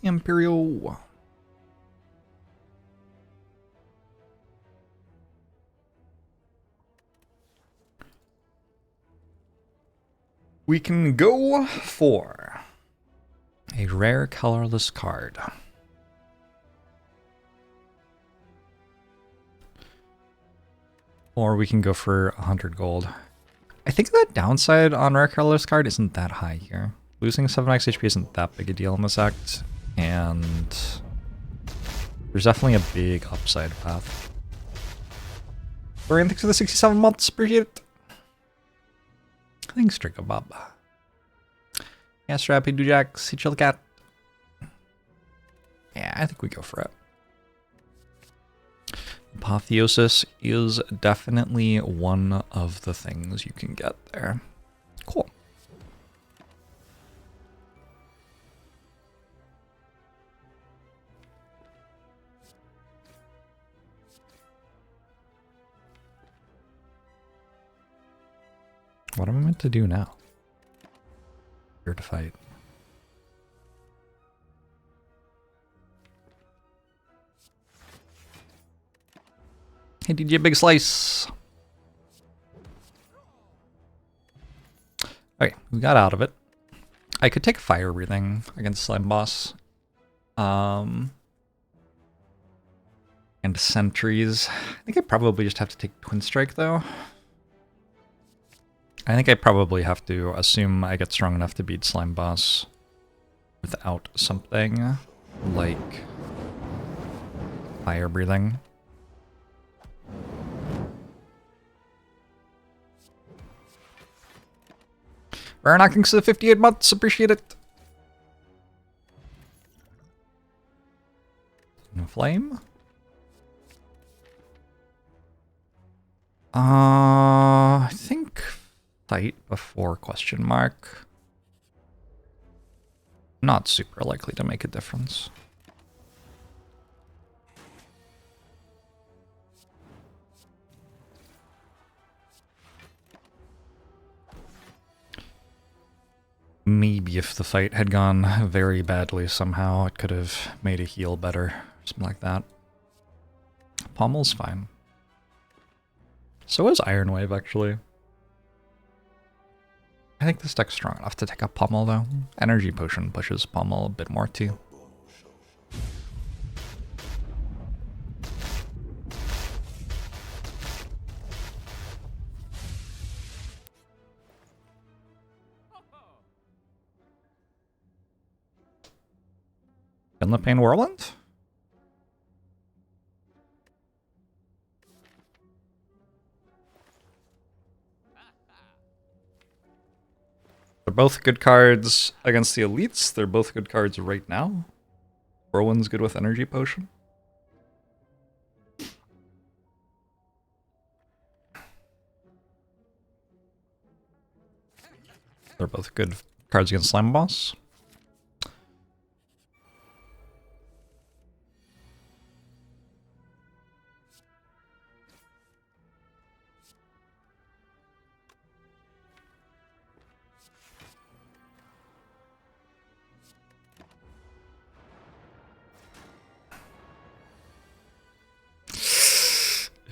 Imperial. We can go for a rare colorless card. Or we can go for 100 gold. I think the downside on rare colorless card isn't that high here. Losing 7x HP isn't that big a deal in this act, and there's definitely a big upside path. Dorian, thanks for the 67 months, appreciate it. Thanks, Draco Bob. Yeah, Strappy, Dujack, see Chill Cat. Yeah, I think we go for it. Apotheosis is definitely one of the things you can get there. Cool. What am I meant to do now? Here to fight. Hey, DJ Big Slice. Okay, we got out of it. I could take fire breathing against Slime Boss. And sentries. I think I probably just have to take Twin Strike though. I think I probably have to assume I get strong enough to beat Slime Boss without something like fire breathing. Rare knockings to the 58 months, appreciate it. No flame. I think fight before question mark. Not super likely to make a difference. Maybe if the fight had gone very badly somehow, it could have made a heal better. Something like that. Pommel's fine. So is Iron Wave, actually. I think this deck's strong enough to take up Pommel, though. Energy Potion pushes Pommel a bit more, too. Gunlapane Whirlwind? They're both good cards against the elites. They're both good cards right now. Whirlwind's good with Energy Potion. They're both good cards against Slime Boss.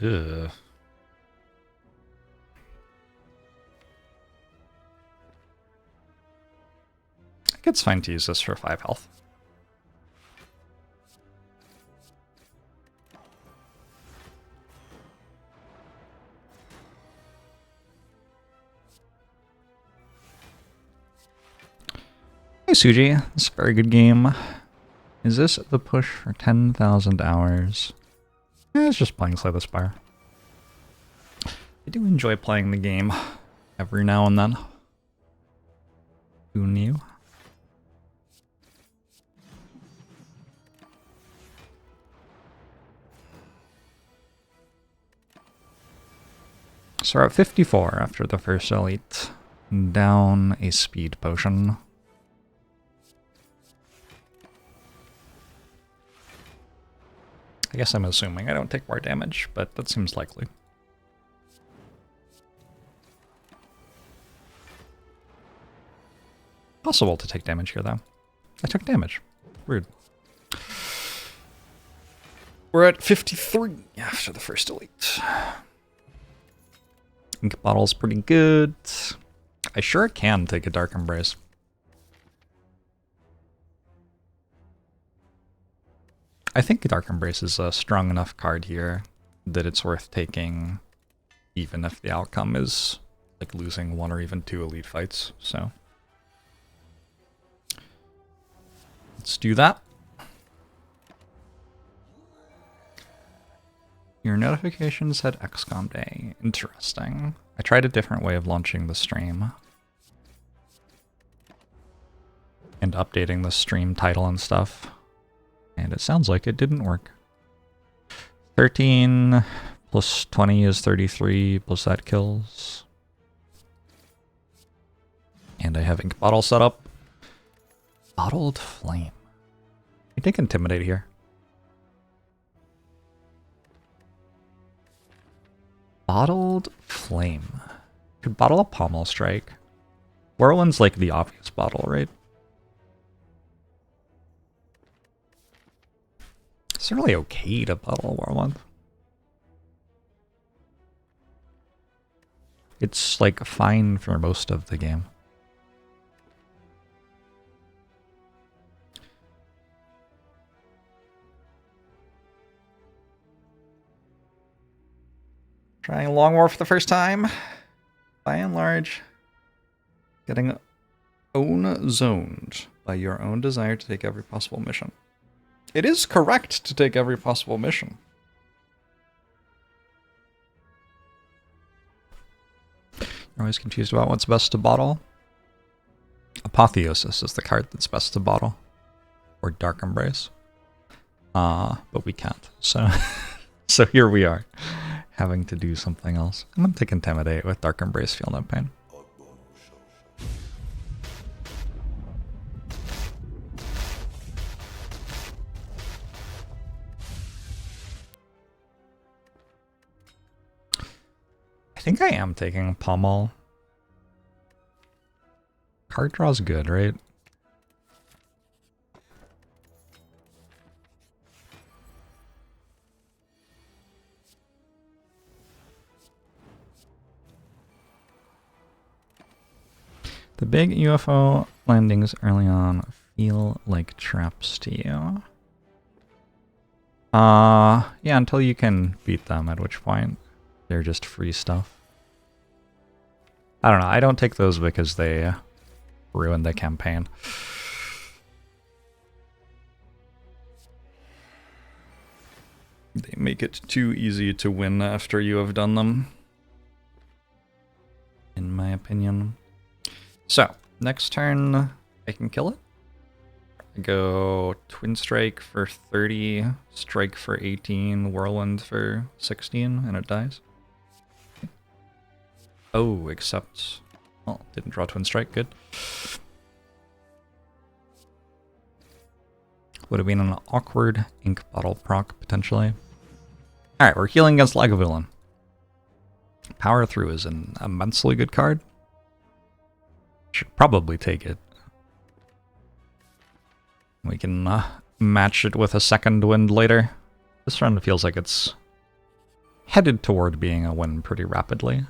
Ugh. I think it's fine to use this for 5 health. Hey Suji, this is a very good game. Is this the push for 10,000 hours? It's just playing Slay the Spire. I do enjoy playing the game every now and then. Who knew? So we're at 54 after the first elite. Down a speed potion. I guess I'm assuming I don't take more damage, but that seems likely. Possible to take damage here, though. I took damage. rude. We're at 53 after the first elite. Ink bottle's pretty good. I sure can take a Dark Embrace. I think Dark Embrace is a strong enough card here that it's worth taking, even if the outcome is like losing 1 or even 2 elite fights. So let's do that. Your notifications said XCOM Day. Interesting. I tried a different way of launching the stream and updating the stream title and stuff, and it sounds like it didn't work. 13 plus 20 is 33, plus that kills. And I have Ink Bottle set up. Bottled Flame. I think Intimidate here. Bottled Flame. Could bottle a Pommel Strike. Whirlwind's like the obvious bottle, right? It's really okay to bottle a Whirlwind. It's like fine for most of the game. Trying Long War for the first time. By and large, getting own zoned by your own desire to take every possible mission. It is correct to take every possible mission. You're always confused about what's best to bottle. Apotheosis is the card that's best to bottle. Or Dark Embrace. But we can't. So, so here we are, having to do something else. I'm going to take Intimidate with Dark Embrace, Feel No Pain. I think I am taking Pommel. Card draw's good, right? The big UFO landings early on feel like traps to you. Yeah, until you can beat them, at which point they're just free stuff. I don't know, I don't take those because they ruin the campaign. They make it too easy to win after you have done them, in my opinion. So, next turn, I can kill it. I go Twin Strike for 30, Strike for 18, Whirlwind for 16, and it dies. Oh, except... well, didn't draw Twin Strike, good. Would have been an awkward Ink Bottle proc, potentially. Alright, we're healing against Lagavulin. Power Through is an immensely good card. Should probably take it. We can match it with a second wind later. This run feels like it's headed toward being a win pretty rapidly.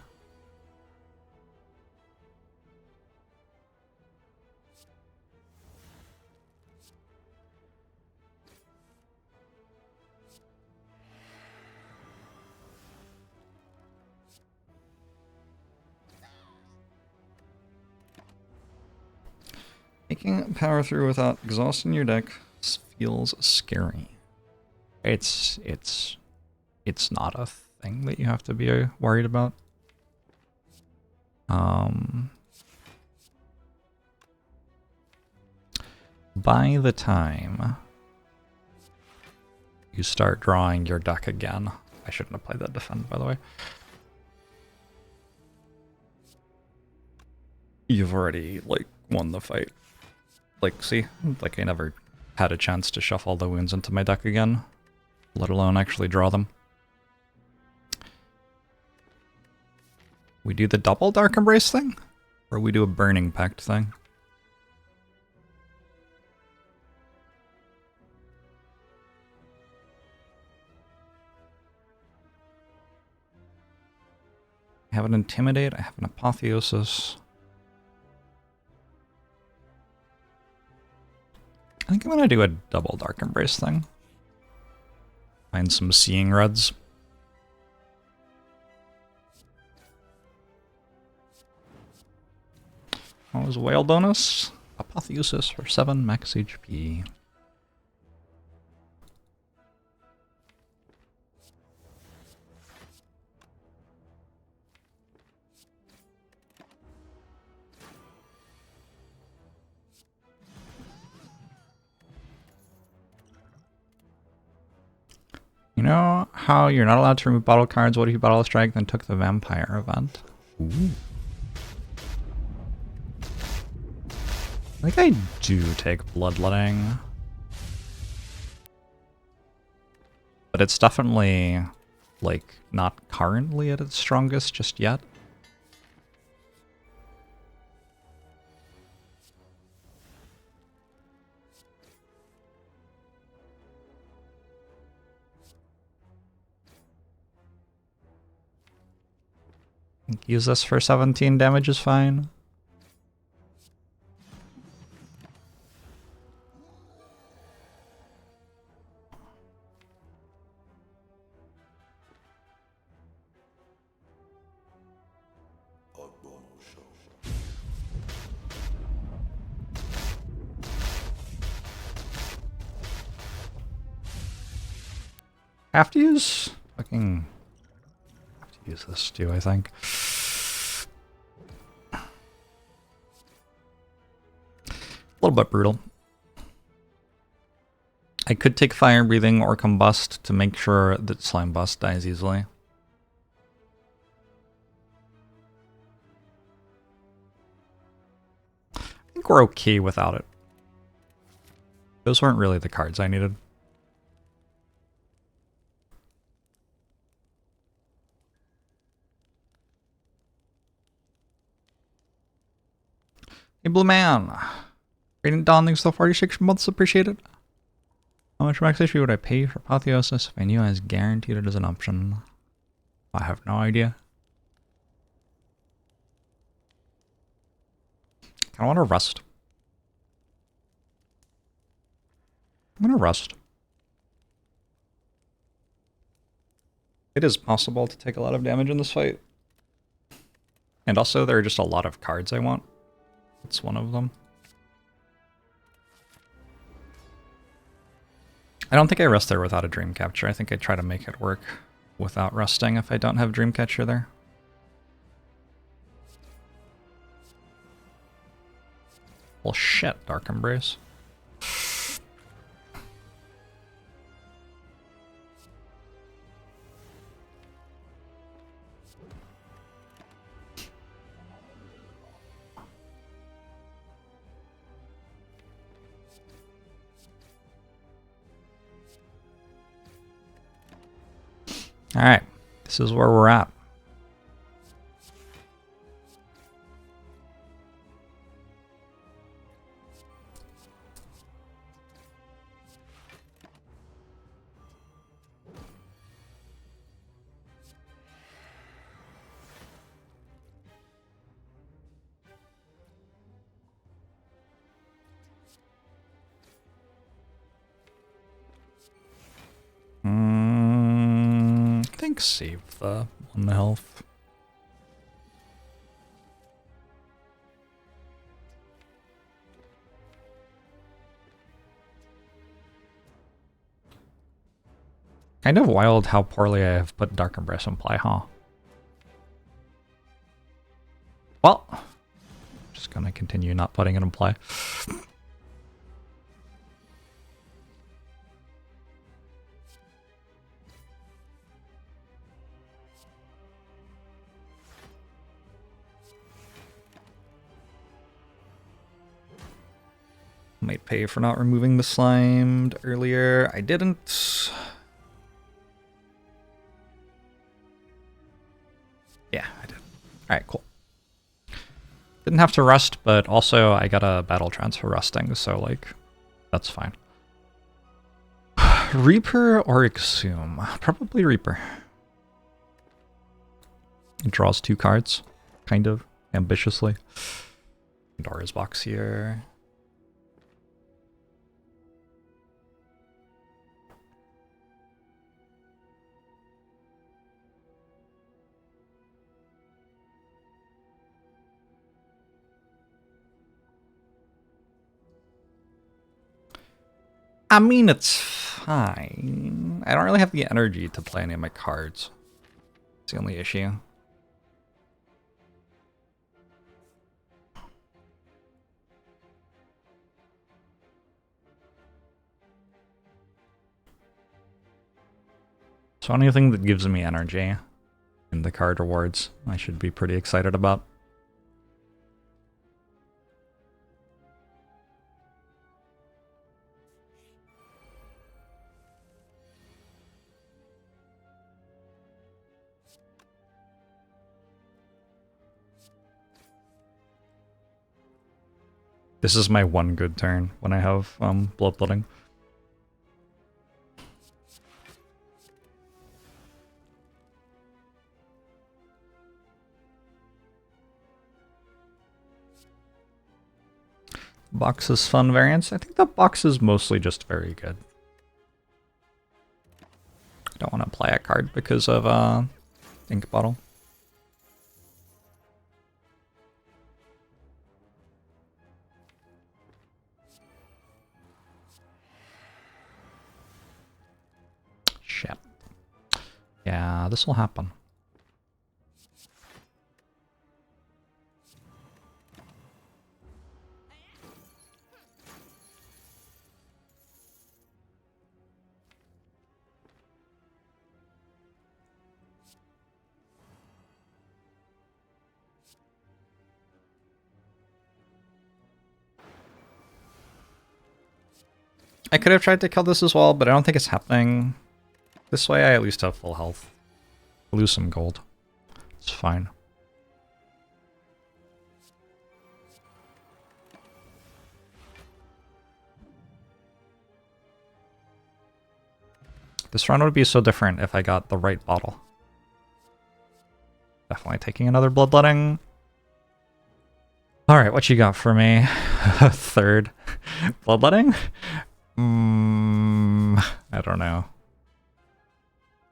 Making Power Through without exhausting your deck feels scary. It's not a thing that you have to be worried about. By the time you start drawing your deck again, I shouldn't have played that Defend, by the way. You've already, like, won the fight. Like, see? Like, I never had a chance to shuffle the wounds into my deck again, let alone actually draw them. We do the double Dark Embrace thing? Or we do a Burning Pact thing? I have an Intimidate, I have an Apotheosis. I think I'm gonna do a double Dark Embrace thing. Find some Seeing Reds. What was Whale bonus? Apotheosis for 7 max HP. You know how you're not allowed to remove bottle cards? What if you bottle a strike then took the vampire event? Ooh. I think I do take Bloodletting. But it's definitely, like, not currently at its strongest just yet. Use this for 17 damage is fine. Have to use fucking. Have to use this too, I think. A little bit brutal. I could take Fire Breathing or Combust to make sure that Slime Bust dies easily. I think we're okay without it. Those weren't really the cards I needed. Hey, Blue Man. Radiant Dawn, thanks for the 46 months, appreciated. How much max HP would I pay for Apotheosis if I knew I was guaranteed it as an option? I have no idea. I want to rust. I'm gonna rust. It is possible to take a lot of damage in this fight. And also, there are just a lot of cards I want. It's one of them. I don't think I rest there without a Dreamcatcher. I think I try to make it work without resting if I don't have Dreamcatcher there. Well, shit, Dark Embrace. Alright, this is where we're at. I think save the 1 health. Kind of wild how poorly I have put Dark Embrace in play, huh? Well, just gonna continue not putting it in play. Might pay for not removing the slimed earlier. I didn't. Yeah, I did. Alright, cool. Didn't have to rust, but also I got a battle transfer rusting, so like, that's fine. Reaper or Exhume? Probably Reaper. It draws 2 cards, kind of, ambitiously. Pandora's box here. I mean, it's fine. I don't really have the energy to play any of my cards. It's the only issue. So anything that gives me energy in the card rewards, I should be pretty excited about. This is my one good turn when I have bloodletting. Box's fun variants. I think the box is mostly just very good. I don't want to play a card because of Ink Bottle. Shit. Yeah, this will happen. I could have tried to kill this as well, but I don't think it's happening. This way I at least have full health. Lose some gold. It's fine. This run would be so different if I got the right bottle. Definitely taking another bloodletting. Alright, what you got for me? Third bloodletting? I don't know.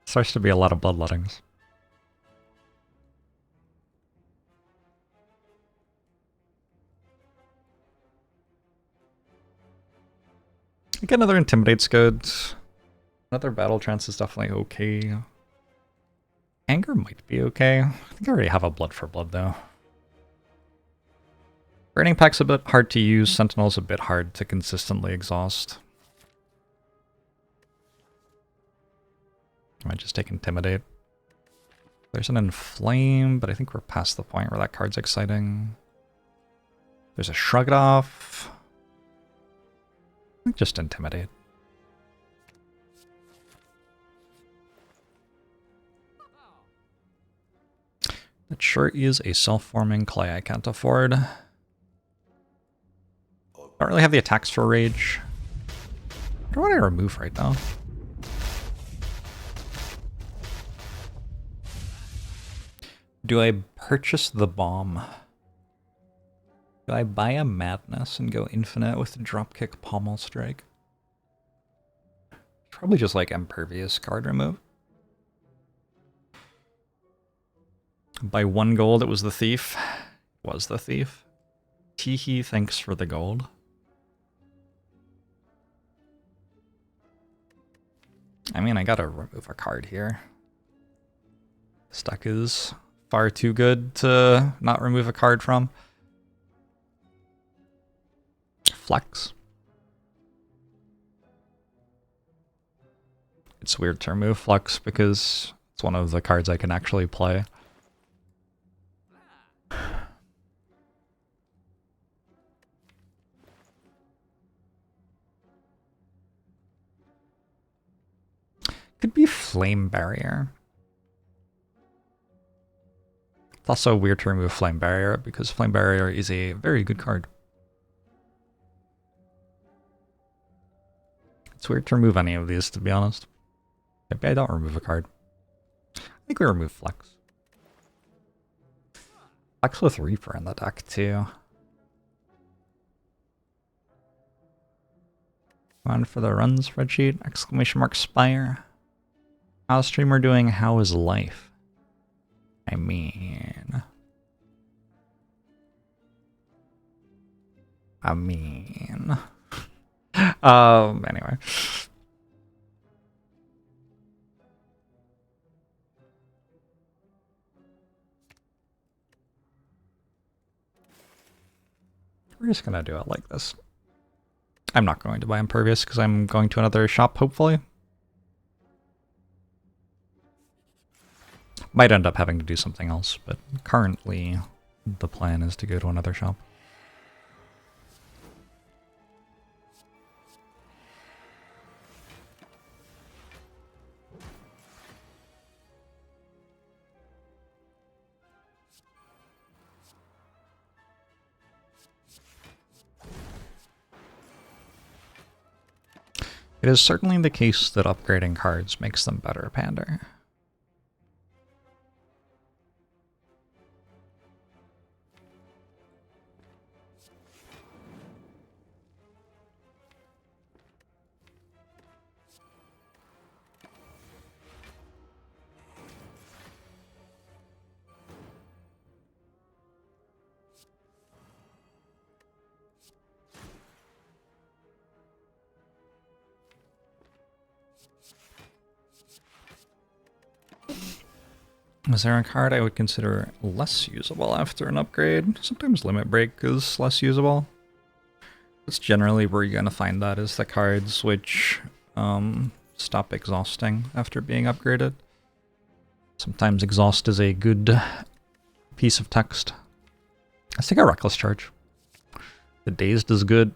Starts to be a lot of bloodlettings. I think another Intimidate's good. Another Battle Trance is definitely okay. Anger might be okay. I think I already have a Blood for Blood though. Burning Pack's a bit hard to use. Sentinel's a bit hard to consistently exhaust. I might just take Intimidate. There's an Inflame, but I think we're past the point where that card's exciting. There's a Shrug It Off. I think just Intimidate. That sure is a self-forming clay I can't afford. Don't really have the attacks for Rage. What do I remove right now? Do I purchase the bomb? Do I buy a Madness and go infinite with Dropkick Pommel Strike? Probably just like Impervious card remove. By 1 gold, it was the Thief. Was the Thief. Teehee, thanks for the gold. I mean, I gotta remove a card here. Stuck is far too good to not remove a card from. Flex. It's weird to remove Flex because it's one of the cards I can actually play. Could be Flame Barrier. It's also weird to remove Flame Barrier because Flame Barrier is a very good card. It's weird to remove any of these, to be honest. Maybe I don't remove a card. I think we remove Flex. Flex with Reaper in the deck too. On for the run spreadsheet, exclamation mark Spire. How's streamer doing? How is life? I mean... anyway. We're just gonna do it like this. I'm not going to buy Impervious because I'm going to another shop, hopefully. Might end up having to do something else, but currently the plan is to go to another shop. It is certainly the case that upgrading cards makes them better, Pander. Is there a card I would consider less usable after an upgrade? Sometimes Limit Break is less usable. That's generally where you're going to find that, is the cards which stop exhausting after being upgraded. Sometimes exhaust is a good piece of text. Let's take a Reckless Charge. The Dazed is good.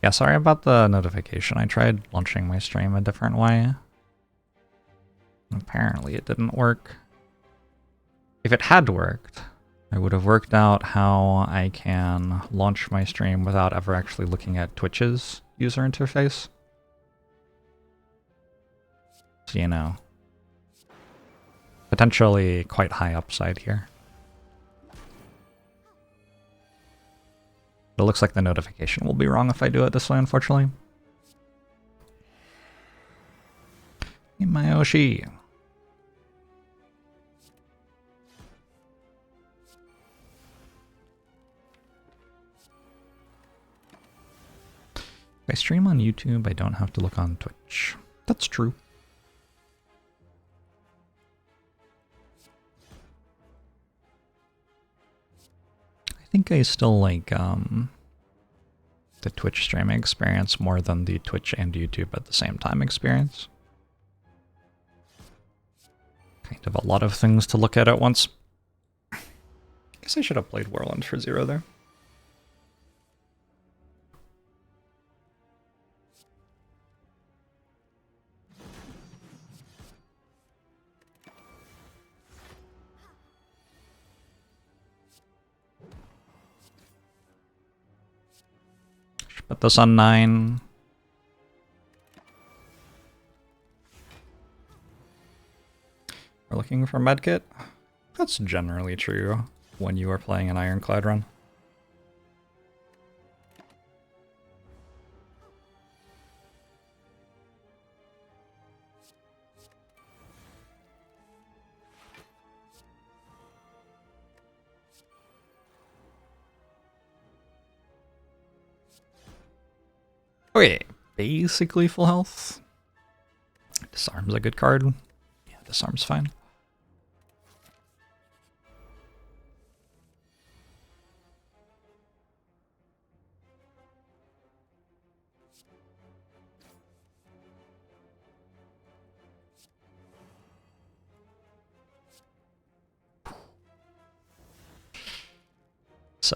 Yeah, sorry about the notification. I tried launching my stream a different way. Apparently it didn't work. If it had worked, I would have worked out how I can launch my stream without ever actually looking at Twitch's user interface. So, you know, potentially quite high upside here. It looks like the notification will be wrong if I do it this way, unfortunately. Mayoshi. If I stream on YouTube, I don't have to look on Twitch. That's true. I think I still like the Twitch streaming experience more than the Twitch and YouTube at the same time experience. Kind of a lot of things to look at once. Guess I should have played Whirlwind for 0 there. Put this on 9. We're looking for medkit. That's generally true when you are playing an Ironclad run. Okay, basically full health. Disarm's a good card. Yeah, disarm's fine.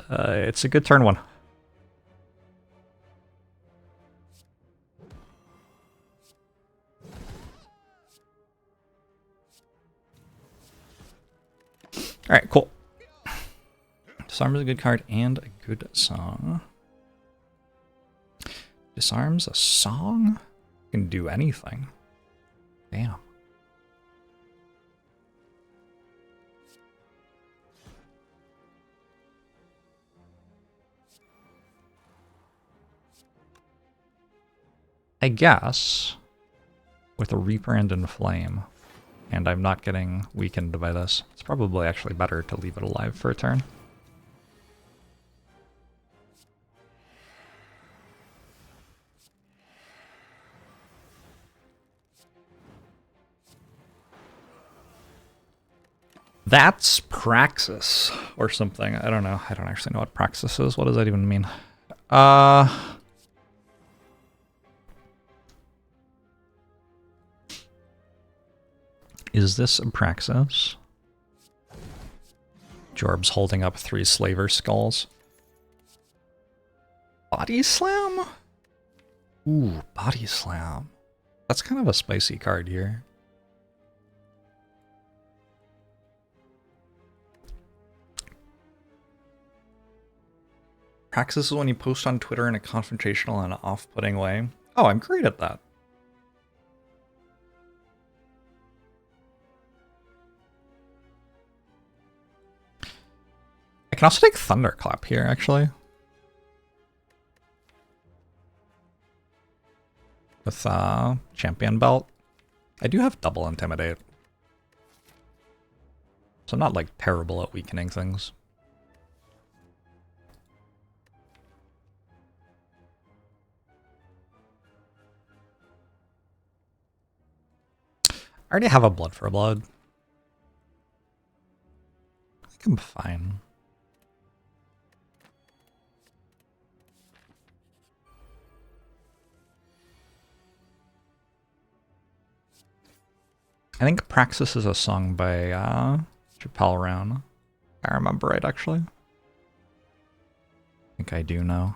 It's a good turn 1. Alright, cool. Disarm is a good card and a good song. Disarm's a song? Can do anything. Damn. I guess with a Reaper and Inflame, and I'm not getting weakened by this, it's probably actually better to leave it alive for a turn. That's Praxis or something. I don't know. I don't actually know what Praxis is. What does that even mean? Is this a Praxis? Jorbs holding up 3 slaver skulls. Body Slam? Ooh, Body Slam. That's kind of a spicy card here. Praxis is when you post on Twitter in a confrontational and off-putting way. Oh, I'm great at that. I can also take Thunderclap here, actually. With Champion Belt. I do have double Intimidate. So I'm not, like, terrible at weakening things. I already have a Blood for Blood. I think I'm fine. I think Praxis is a song by Chappelle Round. I remember right, actually. I think I do know.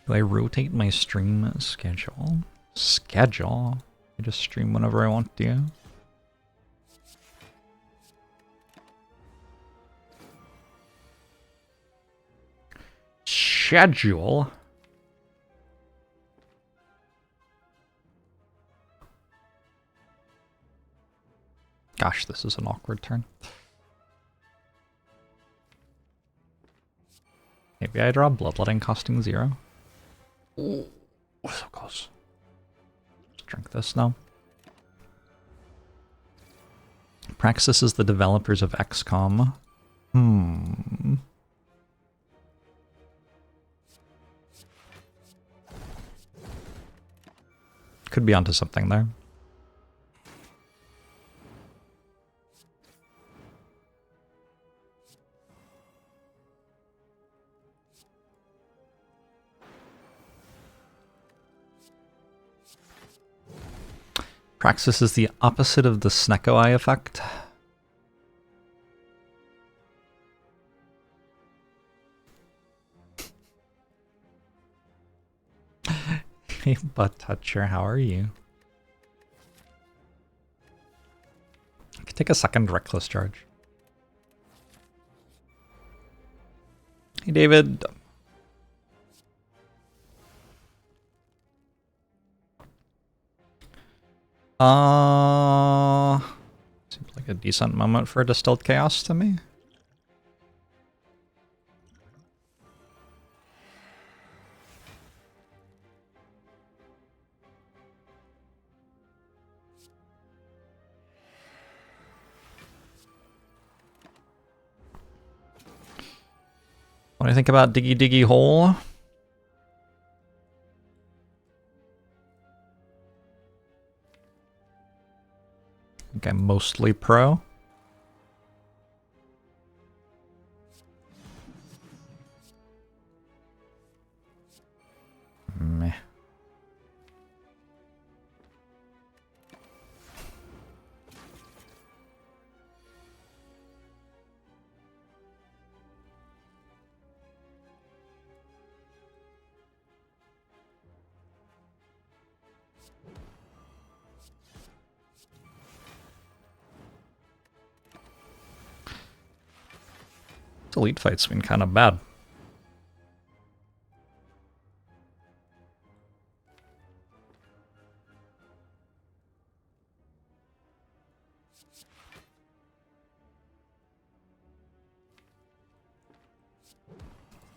Do I rotate my stream schedule? Schedule? I just stream whenever I want to. Schedule? Gosh, this is an awkward turn. Maybe I draw Bloodletting costing 0. Ooh, so close. Let's drink this now. Praxis is the developers of XCOM. Could be onto something there. Praxis is the opposite of the Snecko Eye effect. Hey, Butt Toucher, how are you? I could take a second Reckless Charge. Hey, David. Seems like a decent moment for a Distilled Chaos to me. What do you think about Diggy Diggy Hole? I think I'm mostly pro. Meh. elite fight's been kind of bad.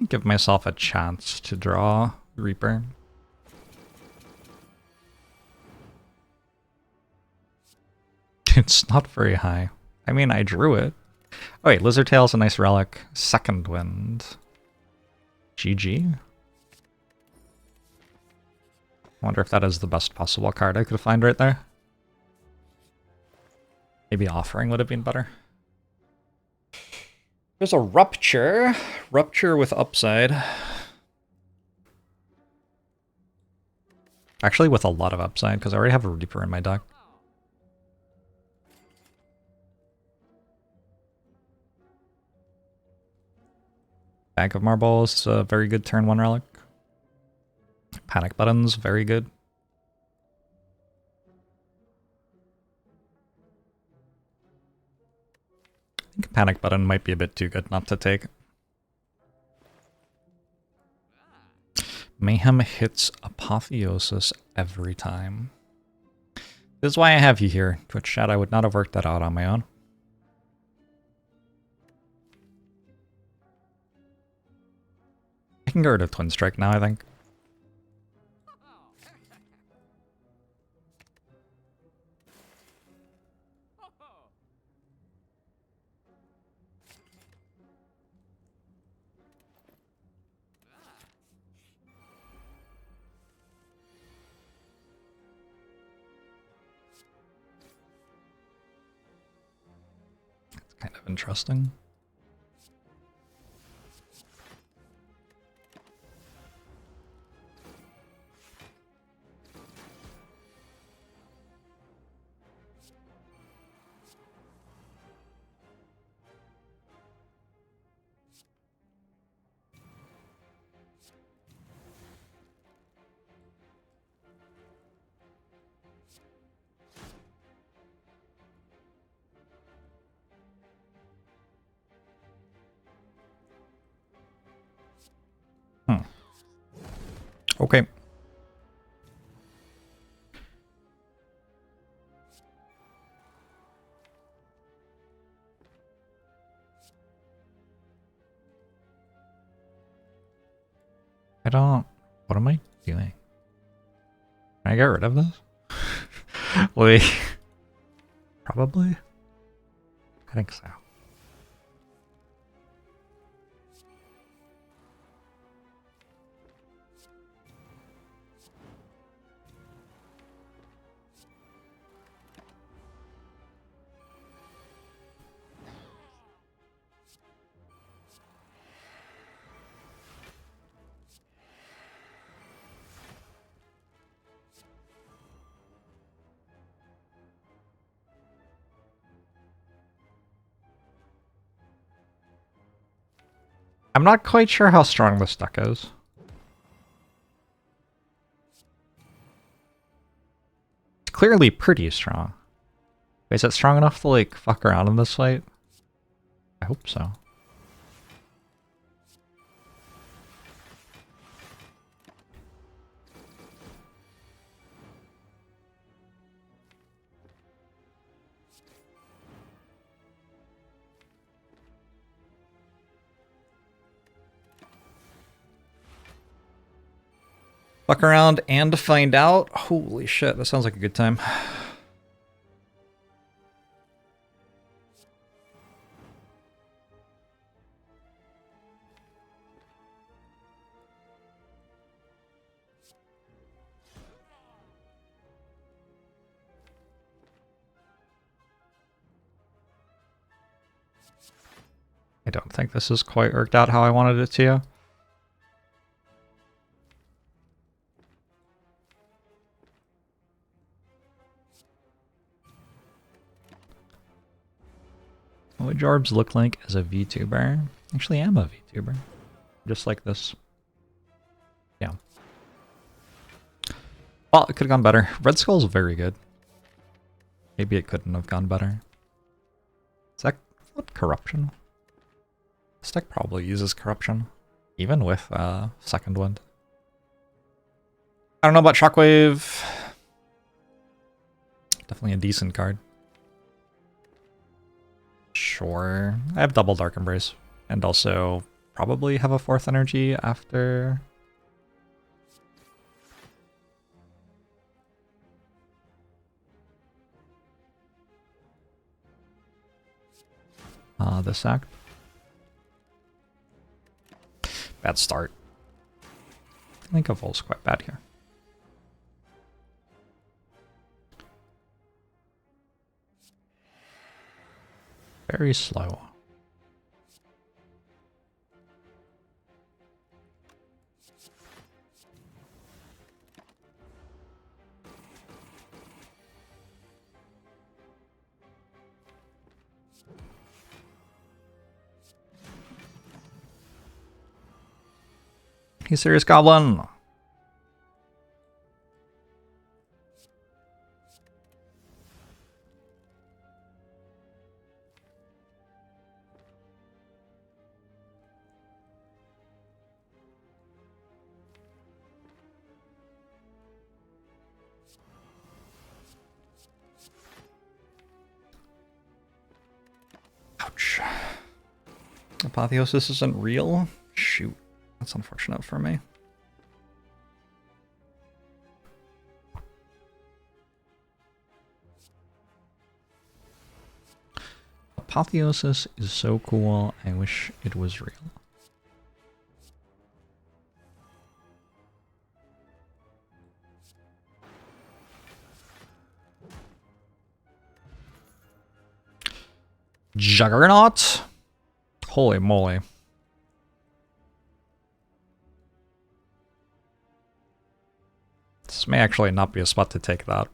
Give myself a chance to draw Reaper. It's not very high. I mean, I drew it. Oh wait, Lizard Tail's a nice relic. Second Wind. GG. Wonder if that is the best possible card I could find right there. Maybe Offering would have been better. There's a Rupture. Rupture with upside. Actually with a lot of upside, because I already have a Reaper in my deck. Bag of Marbles, a very good turn 1 relic. Panic Buttons, very good. I think Panic Button might be a bit too good not to take. Mayhem hits Apotheosis every time. This is why I have you here, Twitch chat. I would not have worked that out on my own. I can go rid of Twin Strike now, I think. Kind of interesting. Okay. What am I doing? Can I get rid of this? Wait. Probably? I think so. I'm not quite sure how strong this deck is. It's clearly pretty strong. Is it strong enough to, like, fuck around in this fight? I hope so. Fuck around and find out. Holy shit, that sounds like a good time. I don't think this has quite worked out how I wanted it to. What JORBS look like as a VTuber? Actually, I am a VTuber. Just like this. Yeah. Well, it could have gone better. Red Skull's very good. Maybe it couldn't have gone better. Is that what corruption? This deck probably uses corruption, even with second wind. I don't know about Shockwave. Definitely a decent card. Sure. I have double Dark Embrace. And also probably have a fourth energy after. This act. Bad start. I think Evolve's quite bad here. Very slow. You serious, Goblin? Ouch. Apotheosis isn't real? Shoot. That's unfortunate for me. Apotheosis is so cool, I wish it was real. Juggernaut? Holy moly. This may actually not be a spot to take that.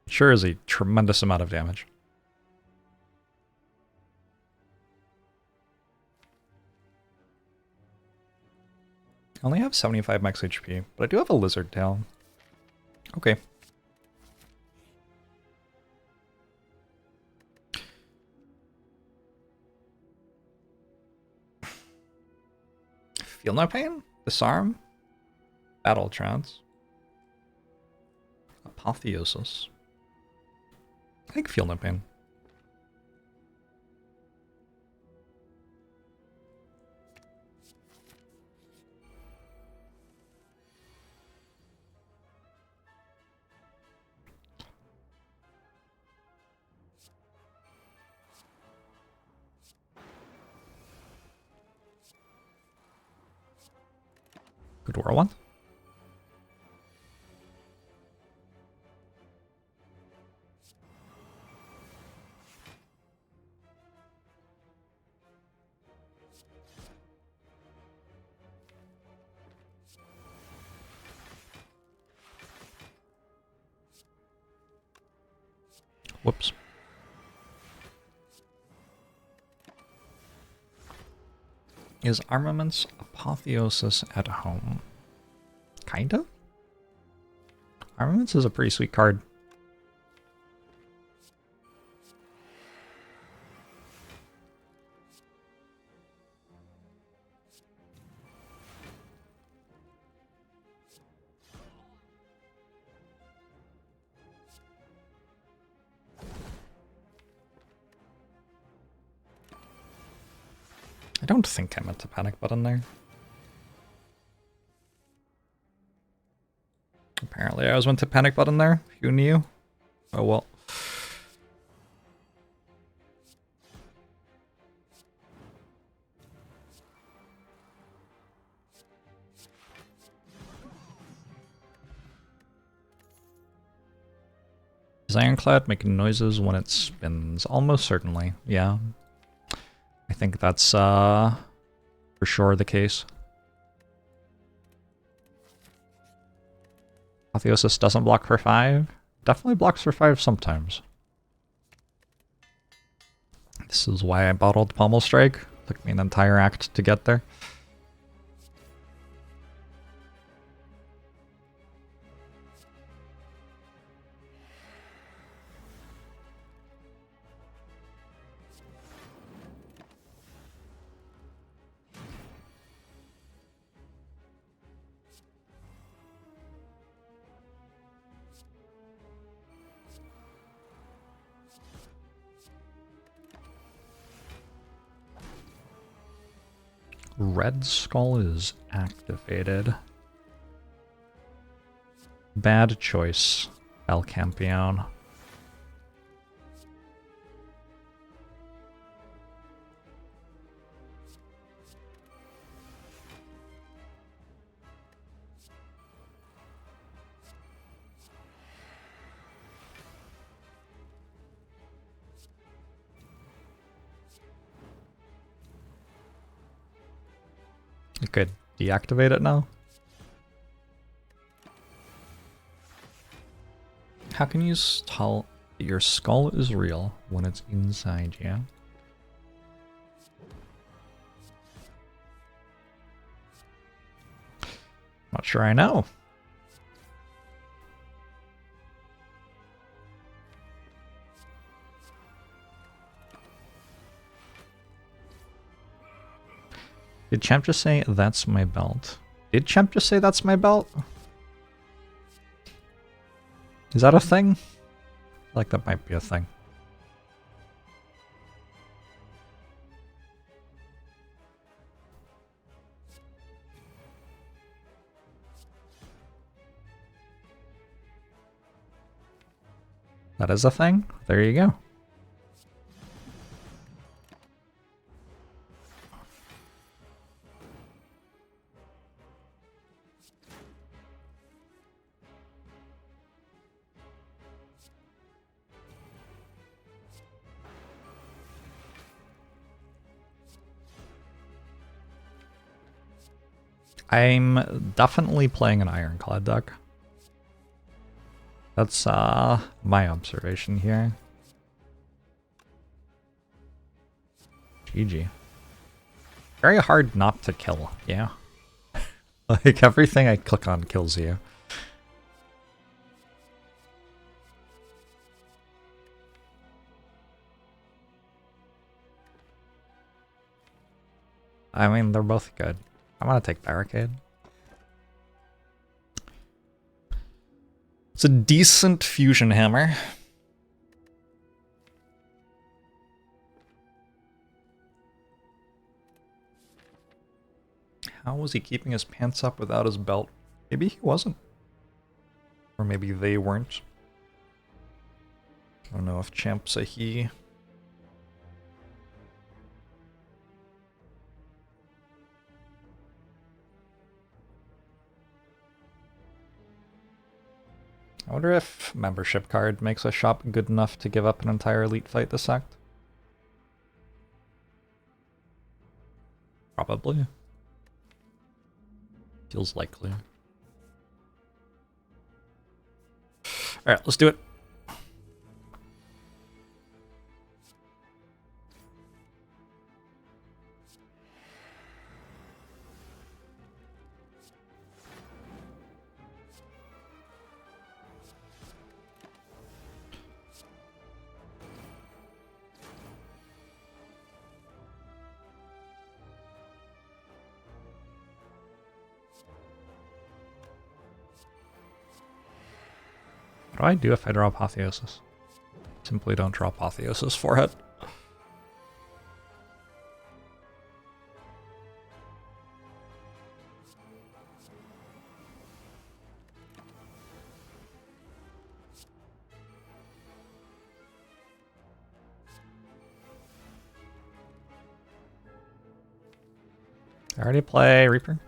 It sure is a tremendous amount of damage. I only have 75 max HP, but I do have a lizard tail. Okay. Feel no pain? Disarm? Battle trance? Apotheosis? I think feel no pain. Good whirlwind. Whoops. Is Armaments Apotheosis at home? Kinda? Armaments is a pretty sweet card. I don't think I meant to panic button there. Apparently I was meant to panic button there. Who knew? Oh well. Is Ironclad making noises when it spins? Almost certainly, yeah. I think that's for sure the case. Apotheosis doesn't block for 5. Definitely blocks for 5 sometimes. This is why I bottled Pommel Strike. Took me an entire act to get there. Red Skull is activated. Bad choice, El Campeon. You could deactivate it now. How can you tell your skull is real when it's inside you? Not sure I know. Did Champ just say, that's my belt? Did Champ just say, that's my belt? Is that a thing? I feel like that might be a thing. That is a thing? There you go. I'm definitely playing an Ironclad deck. That's my observation here. GG. Very hard not to kill, yeah. Like everything I click on kills you. I mean, they're both good. I'm gonna take Barricade. It's a decent fusion hammer. How was he keeping his pants up without his belt? Maybe he wasn't. Or maybe they weren't. I don't know if Champ's a he. I wonder if membership card makes a shop good enough to give up an entire elite fight this act. Probably. Feels likely. Alright, let's do it. What do I do if I draw Apotheosis? Simply don't draw Apotheosis for it. I already play Reaper.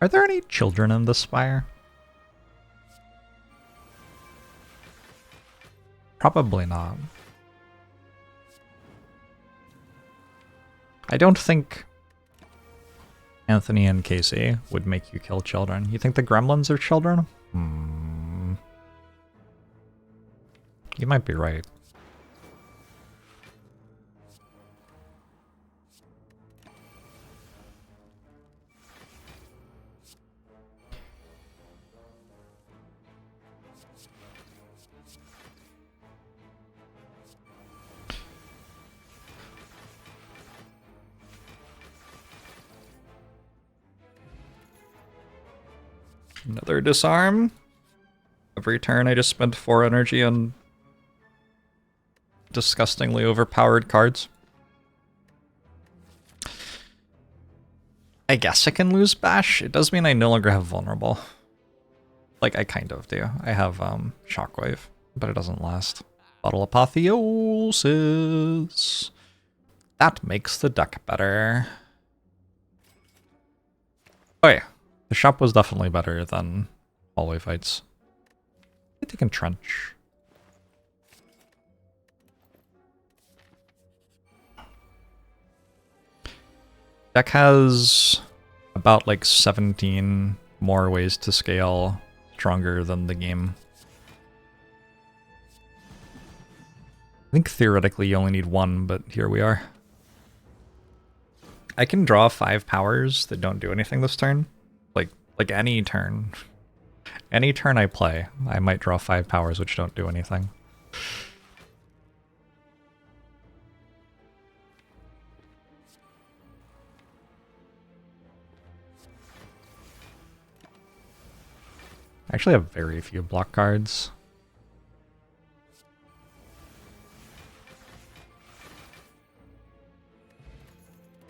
Are there any children in the Spire? Probably not. I don't think Anthony and Casey would make you kill children. You think the gremlins are children? You might be right. Another disarm. Every turn I just spent 4 energy on disgustingly overpowered cards. I guess I can lose Bash. It does mean I no longer have Vulnerable. Like, I kind of do. I have Shockwave, but it doesn't last. Bottle Apotheosis. That makes the deck better. Oh yeah, the shop was definitely better than hallway fights. I think I can trench. Deck has about like 17 more ways to scale stronger than the game. I think theoretically you only need 1, but here we are. I can draw 5 powers that don't do anything this turn. Like any turn. Any turn I play, I might draw 5 powers which don't do anything. I actually have very few block cards.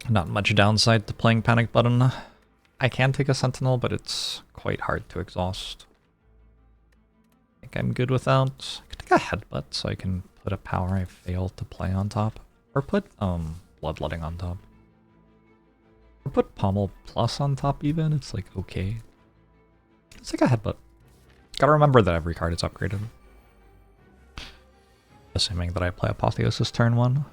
Not much downside to playing Panic Button. I can take a Sentinel, but it's quite hard to exhaust. I think I'm good without. I could take a Headbutt so I can put a power I failed to play on top. Or put Bloodletting on top. Or put Pommel Plus on top even, it's like okay. It's like a Headbutt. Gotta remember that every card is upgraded. Assuming that I play Apotheosis turn 1.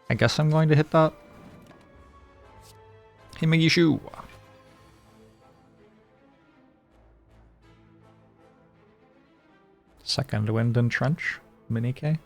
I guess I'm going to hit that. Hey, Megishu. Second Wind and Trench, Mini K.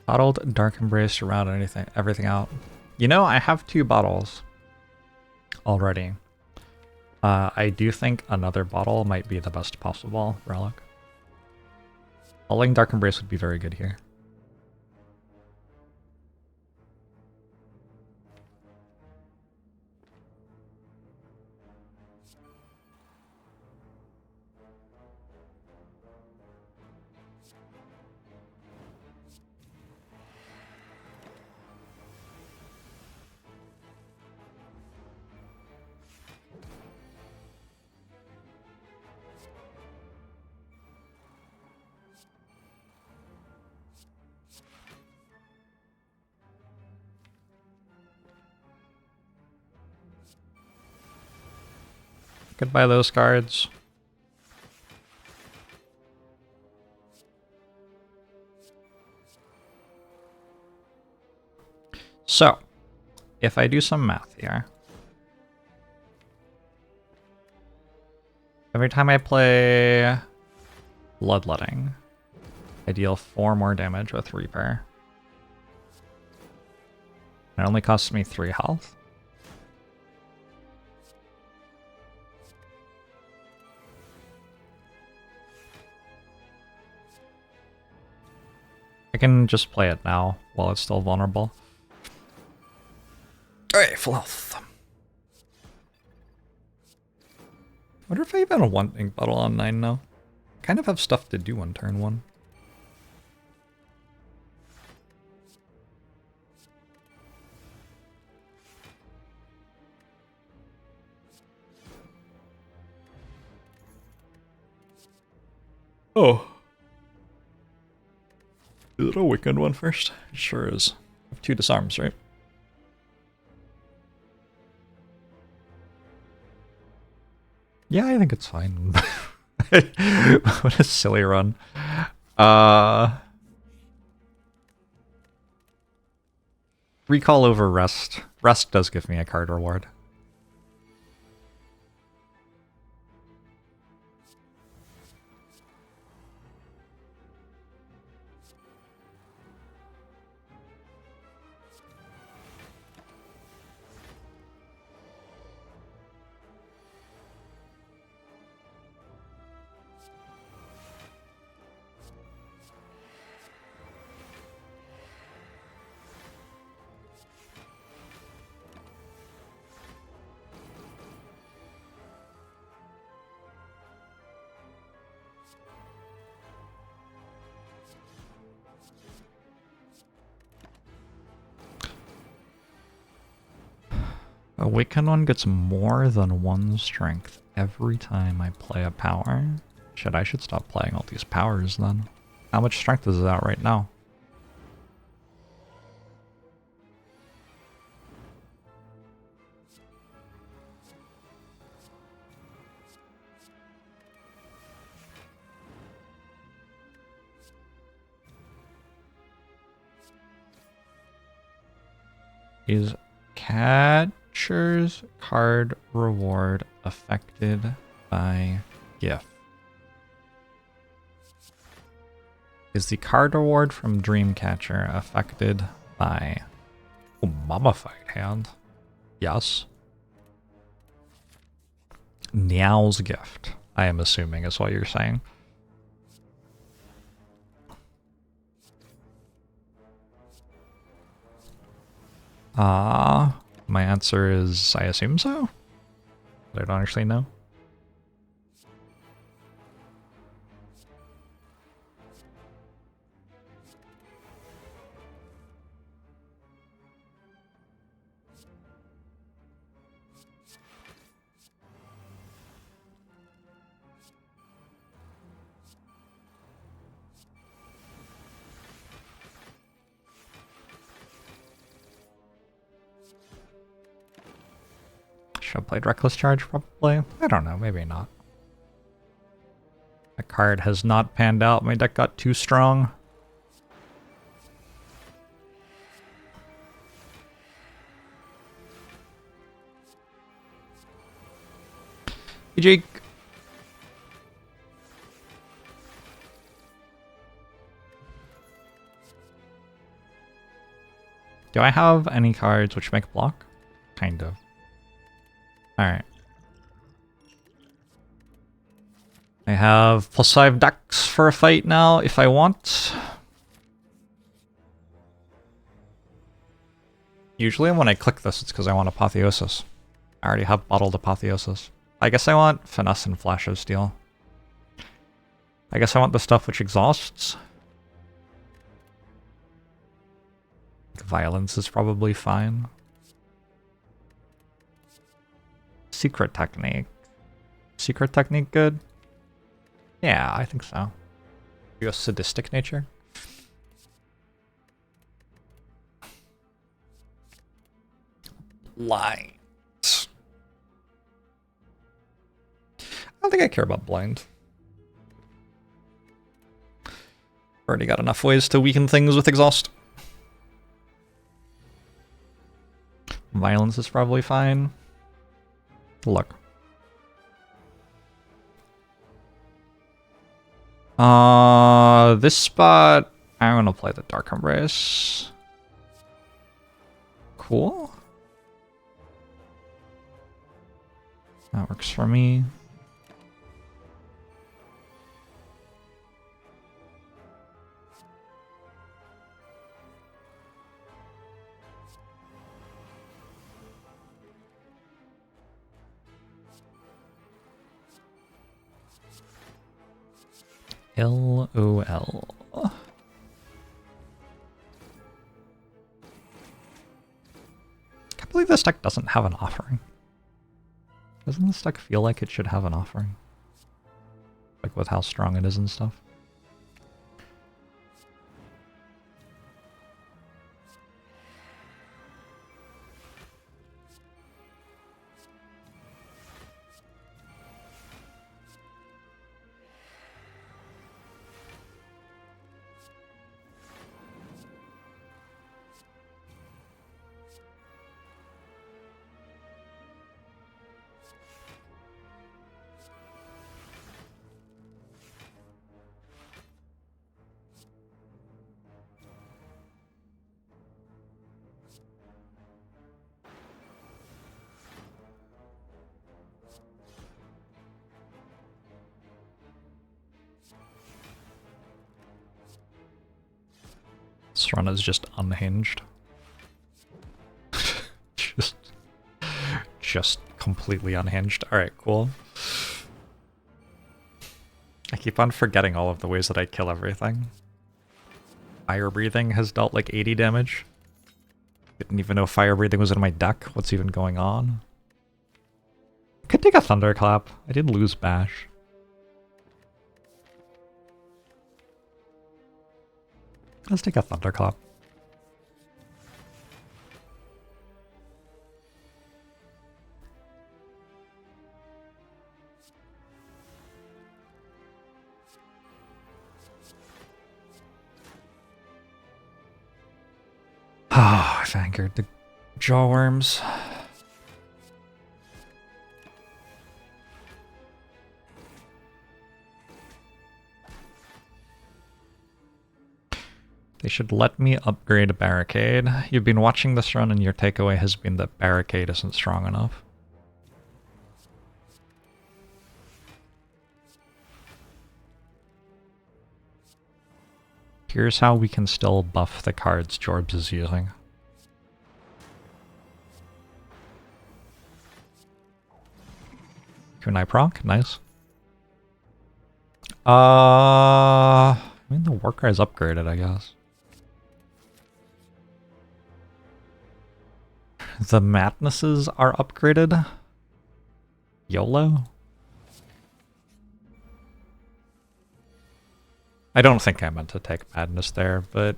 Bottled Dark Embrace to round everything out. You know, I have 2 bottles already. I do think another bottle might be the best possible relic. Bottled Dark Embrace would be very good here. Goodbye those cards. So, if I do some math here, every time I play Bloodletting, I deal 4 more damage with Reaper. It only costs me 3 health. I can just play it now while it's still vulnerable. Alright, full health. I wonder if I even want Ink Bottle on 9 now. I kind of have stuff to do on turn 1. Oh. Is it a weekend one first? It sure is. I have 2 disarms, right? Yeah, I think it's fine. What a silly run. Recall over rest. Rest does give me a card reward. Awakened one gets more than one strength every time I play a power. Shit, I should stop playing all these powers then. How much strength is that right now? Is catcher's card reward affected by gift? Is the card reward from Dreamcatcher affected by Mummified Hand? Yes. Niao's gift, I am assuming, is what you're saying. My answer is I assume so, but I don't actually know. Should have played Reckless Charge, probably. I don't know, maybe not. A card has not panned out. My deck got too strong. Hey, Jake. Do I have any cards which make block? Kind of. Alright. I have +5 decks for a fight now if I want. Usually when I click this, it's because I want Apotheosis. I already have bottled Apotheosis. I guess I want Finesse and Flash of Steel. I guess I want the stuff which exhausts. Violence is probably fine. Secret Technique. Secret Technique good? Yeah, I think so. You a sadistic nature? Blind. I don't think I care about blind. Already got enough ways to weaken things with exhaust. Violence is probably fine. Look. This spot, I'm gonna play the Dark Embrace. Cool. That works for me. LOL. Can't believe this deck doesn't have an offering. Doesn't this deck feel like it should have an offering? Like with how strong it is and stuff. This run is just unhinged. just completely unhinged. Alright, cool. I keep on forgetting all of the ways that I kill everything. Fire breathing has dealt like 80 damage. Didn't even know fire breathing was in my deck. What's even going on? Could take a thunderclap. I did lose bash. Let's take a thunderclap. Ah, I've angered the JORBS. They should let me upgrade a barricade. You've been watching this run and your takeaway has been that barricade isn't strong enough. Here's how we can still buff the cards JORBS is using. Kunai proc, nice. I mean the worker is upgraded, I guess. The madnesses are upgraded. YOLO? I don't think I meant to take madness there, but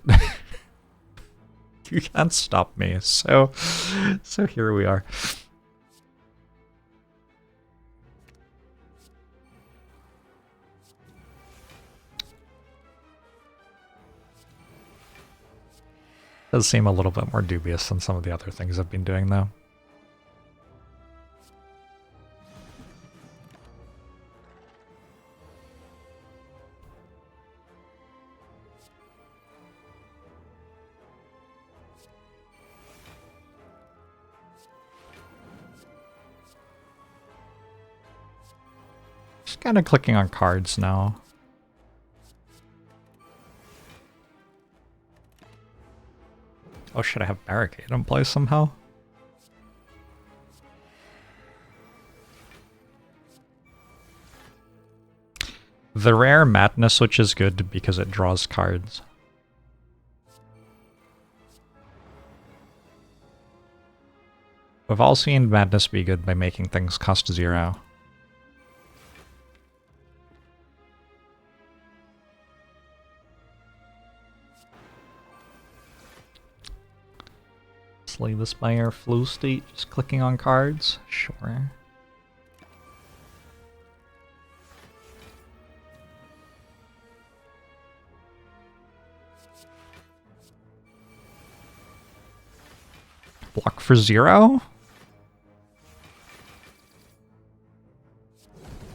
you can't stop me. So here we are. Does seem a little bit more dubious than some of the other things I've been doing, though. Just kind of clicking on cards now. Oh, should I have barricade in place somehow? The rare madness, which is good because it draws cards. We've all seen madness be good by making things cost 0. Slay the Spire flow state, just clicking on cards? Sure. Block for 0?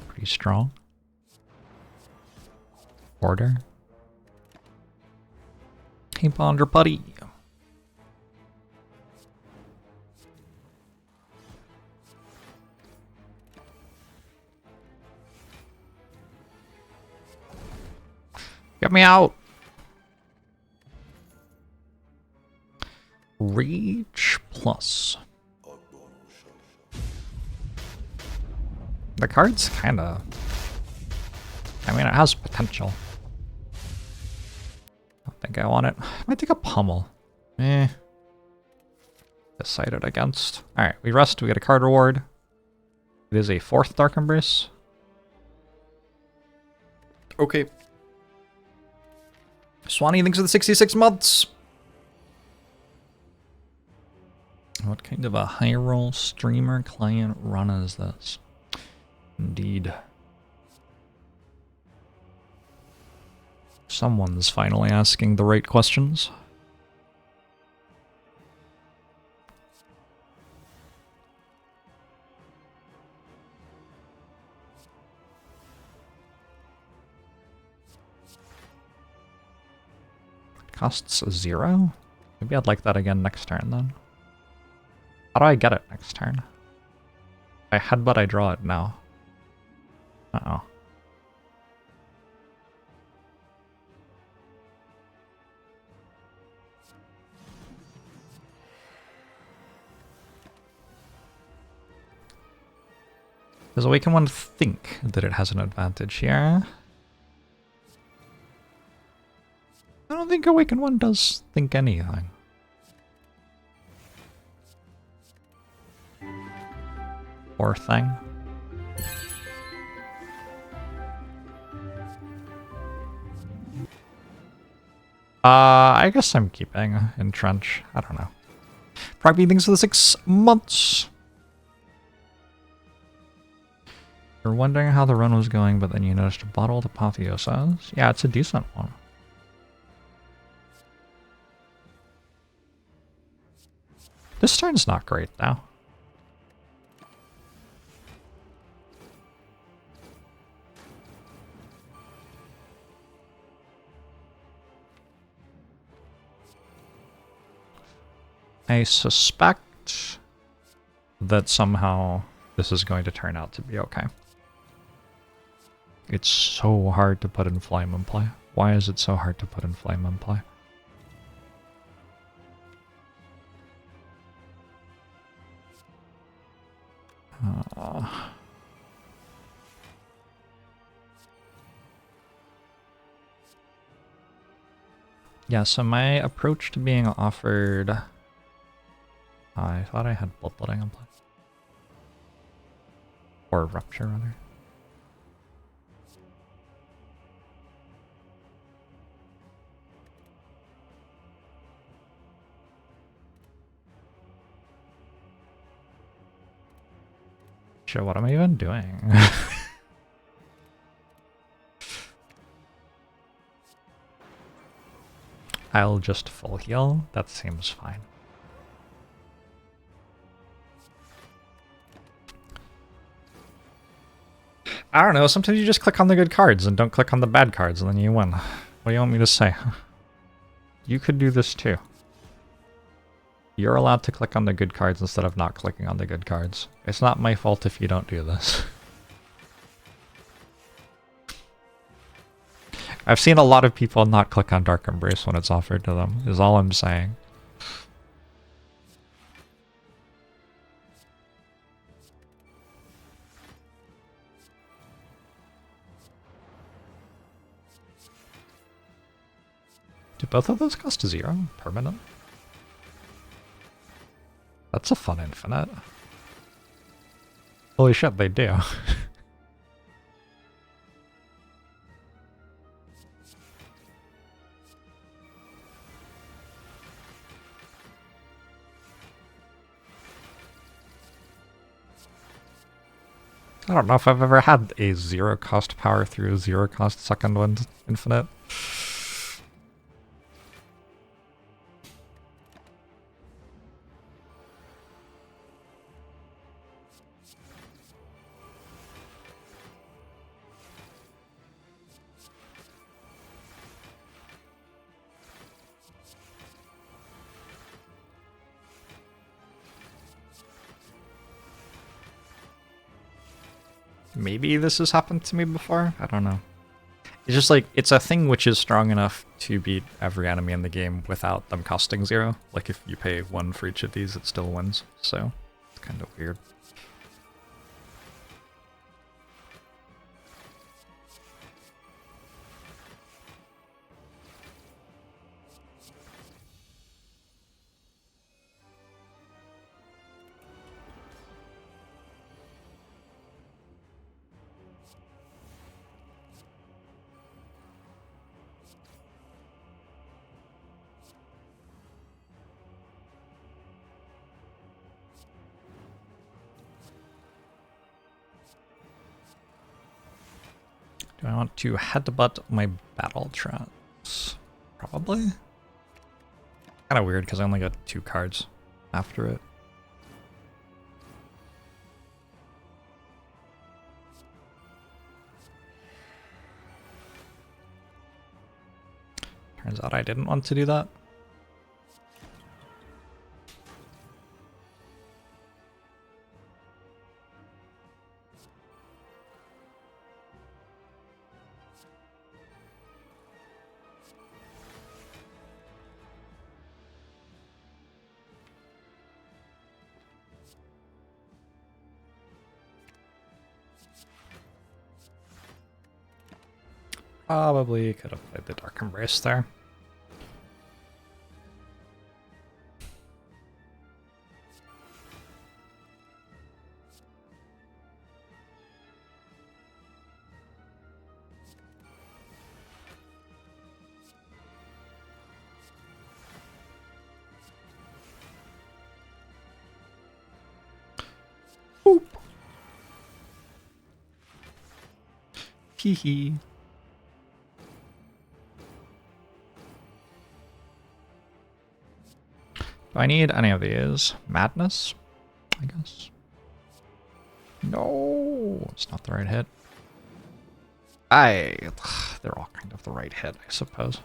Pretty strong. Order. Hey, Ponder Putty. Get me out! Reach plus. The card's kinda... I mean, it has potential. I don't think I want it. I might take a pummel. Decided against. Alright, we rest, we get a card reward. It is a 4th Dark Embrace. Okay. Swanee, thanks for the 66 months! What kind of a high roll streamer client run is this? Indeed. Someone's finally asking the right questions. Costs 0? Maybe I'd like that again next turn then. How do I get it next turn? If I headbutt, I draw it now. Uh-oh. Does Awaken One think that it has an advantage here? I don't think Awaken One does think anything. Poor thing. I guess I'm keeping Entrench. I don't know. Probably things for the 6 months. You're wondering how the run was going, but then you noticed a bottle of Apotheosis. Yeah, it's a decent one. This turn's not great, though. I suspect that somehow this is going to turn out to be okay. It's so hard to put Inflame in play. Why is it so hard to put Inflame in play? Yeah, so my approach to being offered... I thought I had Bloodletting in play. Or Rupture, rather. Shit, what am I even doing? I'll just full heal. That seems fine. I don't know, sometimes you just click on the good cards and don't click on the bad cards and then you win. What do you want me to say? You could do this too. You're allowed to click on the good cards instead of not clicking on the good cards. It's not my fault if you don't do this. I've seen a lot of people not click on Dark Embrace when it's offered to them, is all I'm saying. Do both of those cost 0 permanent? That's a fun infinite. Holy shit, they do. I don't know if I've ever had a 0 cost power through a 0 cost second wind infinite. Maybe this has happened to me before? I don't know. It's just like, it's a thing which is strong enough to beat every enemy in the game without them costing 0. Like if you pay 1 for each of these, it still wins. So, it's kind of weird. Do I want to headbutt my battle trance? Probably. Kind of weird because I only got 2 cards after it. Turns out I didn't want to do that. Probably could have played the Dark Embrace there. Boop. Hee hee. Do I need any of these? Madness, I guess. No, it's not the right hit. They're all kind of the right hit, I suppose.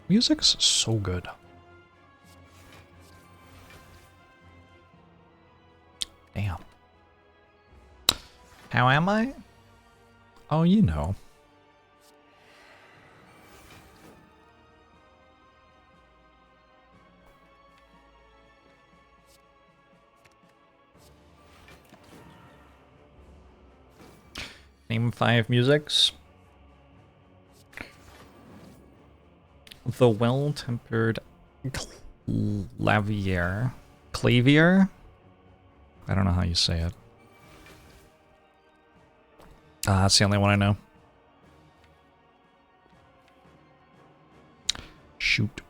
Music's so good. Damn. How am I? Oh, you know. Name 5 musics. The Well-Tempered Clavier. Clavier? I don't know how you say it. That's the only one I know. Shoot.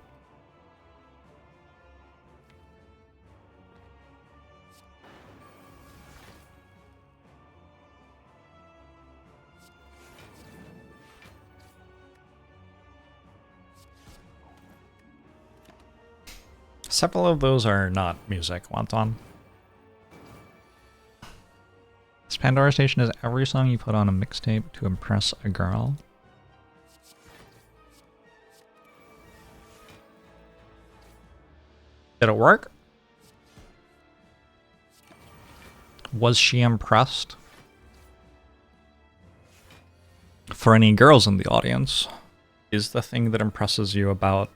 Several of those are not music, Wonton. This Pandora Station is every song you put on a mixtape to impress a girl. Did it work? Was she impressed? For any girls in the audience, is the thing that impresses you about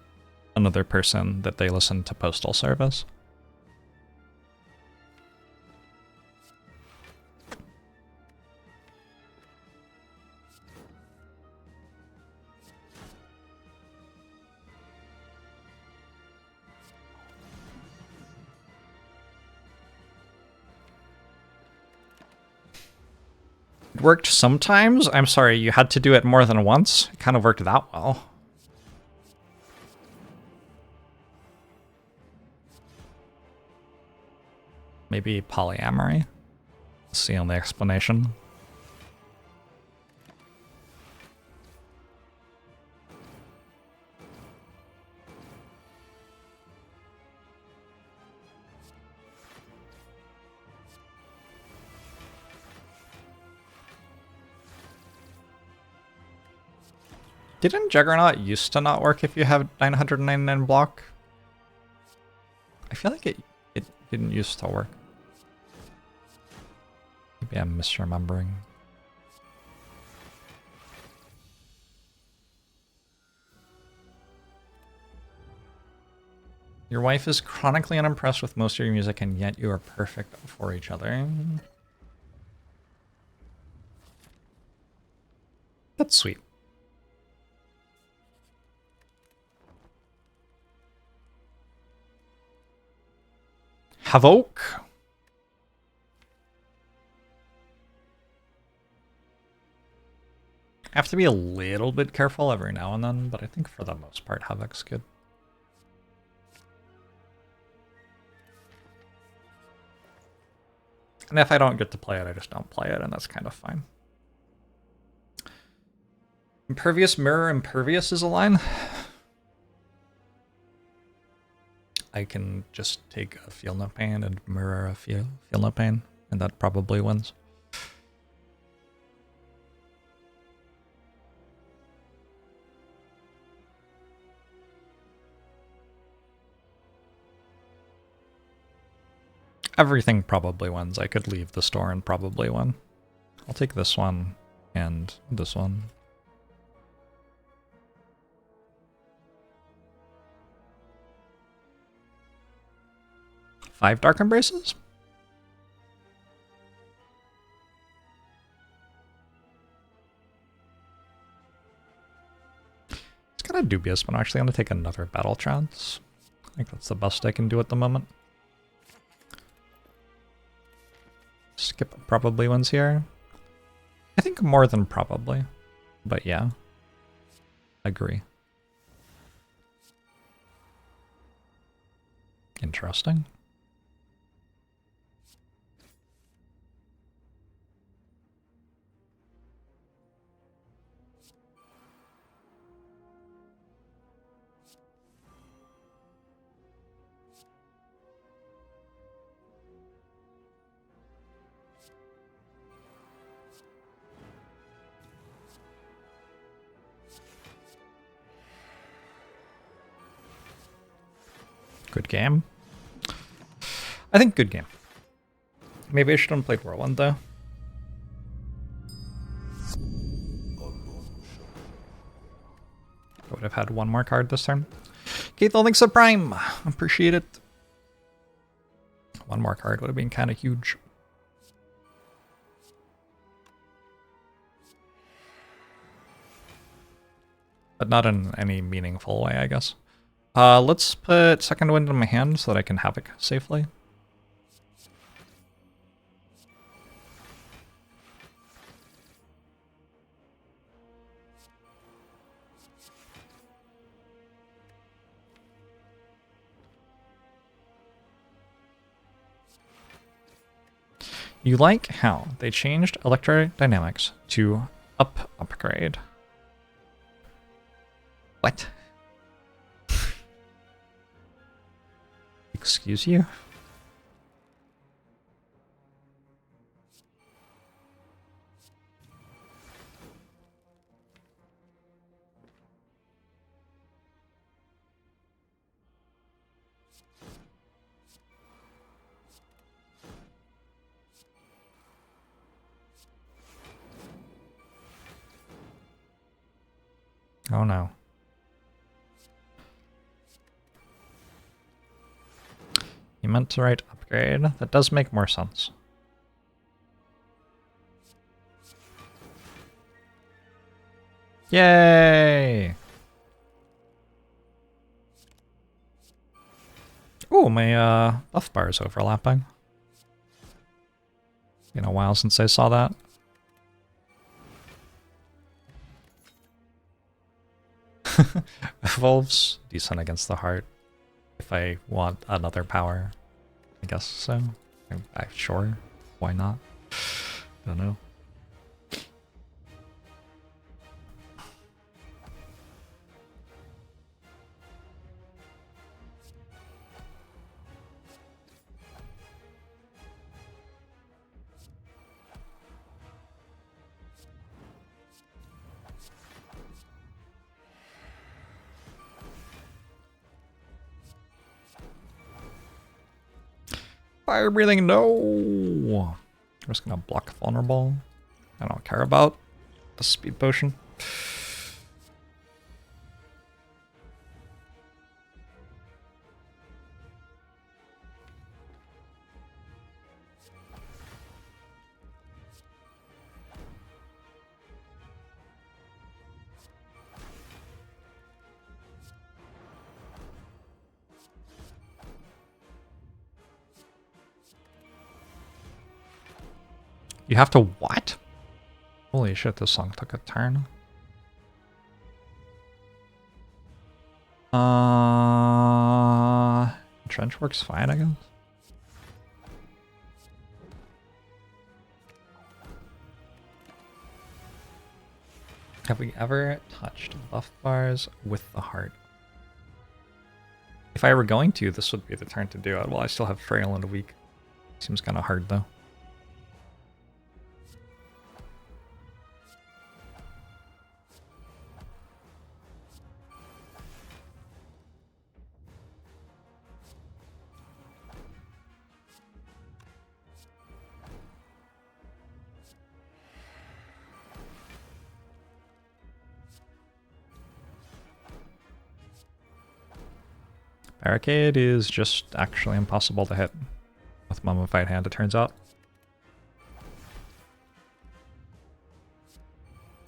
another person that they listen to Postal Service? It worked sometimes? I'm sorry, you had to do it more than once? It kind of worked that well. Maybe polyamory? That's the only explanation. Didn't Juggernaut used to not work if you have 999 block? I feel like it didn't used to work. Maybe I'm misremembering. Your wife is chronically unimpressed with most of your music, and yet you are perfect for each other. That's sweet. Havoc. I have to be a little bit careful every now and then, but I think for the most part, Havoc's good. And if I don't get to play it, I just don't play it, and that's kind of fine. Impervious Mirror Impervious is a line. I can just take a Feel No Pain and mirror a Feel No Pain, and that probably wins. Everything probably wins. I could leave the store and probably win. I'll take this one and this one. Five Dark Embraces? kind of dubious, but I'm actually going to take another battle trance. I think that's the best I can do at the moment. Skip probably wins here. I think more than probably, but yeah, agree. Interesting. Good game. I think good game. Maybe I shouldn't have played Whirlwind though. I would have had one more card this turn. Keith, thanks for Prime. Appreciate it. One more card would have been kind of huge. But not in any meaningful way, I guess. Let's put Second Wind in my hand so that I can Havoc safely. You like how they changed electrodynamics to upgrade. What? Excuse you? Oh no. You meant to write upgrade? That does make more sense. Yay! Oh, my buff bar is overlapping. Been a while since I saw that. Evolves decent against the heart. If I want another power, I guess so. Sure, why not? I don't know. Fire breathing, no! I'm just gonna block vulnerable. I don't care about the speed potion. You have to what? Holy shit, this song took a turn. Trench works fine, I guess. Have we ever touched buff bars with the heart? If I were going to, this would be the turn to do it. Well, I still have Frail and Weak. Seems kind of hard, though. Barricade is just actually impossible to hit with Mummified Hand, it turns out.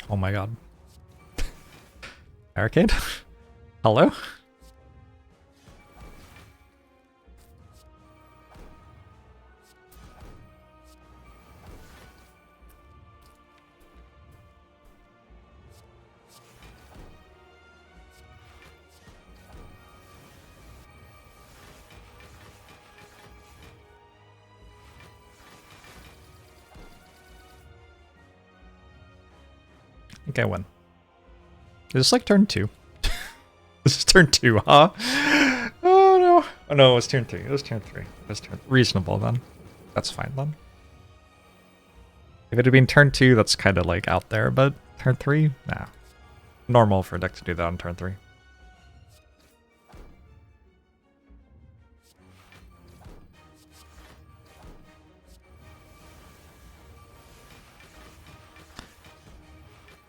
Oh my god. Barricade? Hello? I think I win. Is this like turn 2? This is turn 2, huh? Oh no. Oh no, it was turn 3. It was turn 3. It was reasonable then. That's fine then. If it had been turn 2, that's kind of like out there, but turn 3? Nah. Normal for a deck to do that on turn 3.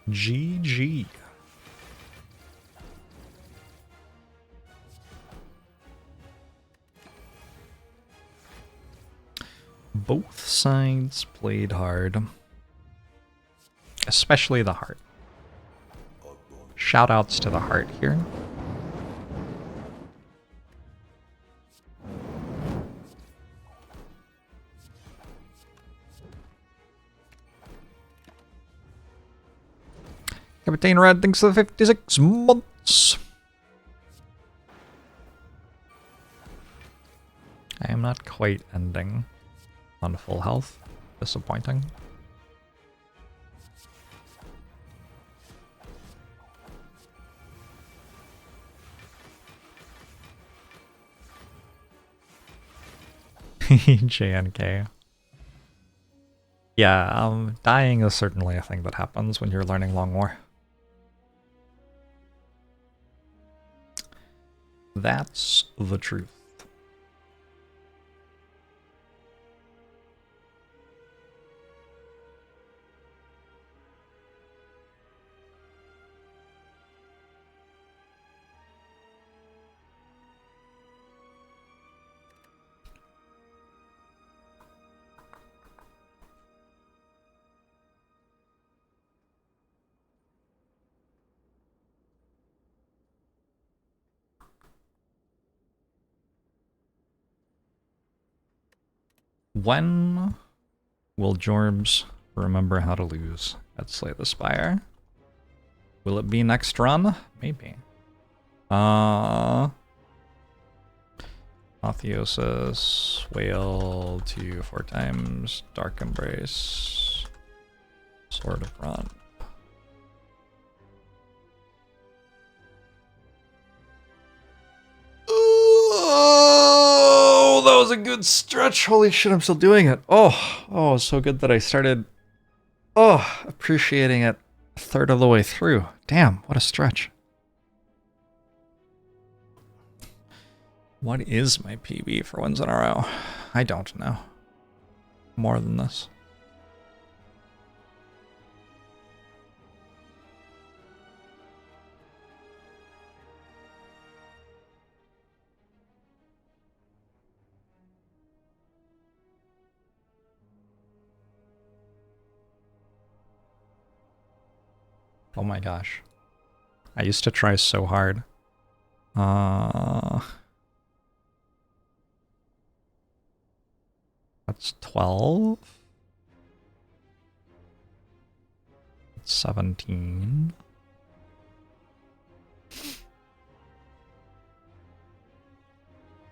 GG. Both sides played hard. Especially the heart. Shoutouts to the heart here. Captain Red thanks for the 56 months. I am not quite ending on full health. Disappointing. JNK. Yeah, dying is certainly a thing that happens when you're learning Long War. That's the truth. When will Jorbs remember how to lose at Slay the Spire? Will it be next run? Maybe. Apotheosis, Whale, 2 4 times, Dark Embrace, Sword of Run. Oh, that was a good stretch. Holy shit, I'm still doing it. Oh, so good that I started, appreciating it a third of the way through. Damn, what a stretch. What is my PB for wins in a row? I don't know. More than this. Oh my gosh. I used to try so hard. That's 12. 17.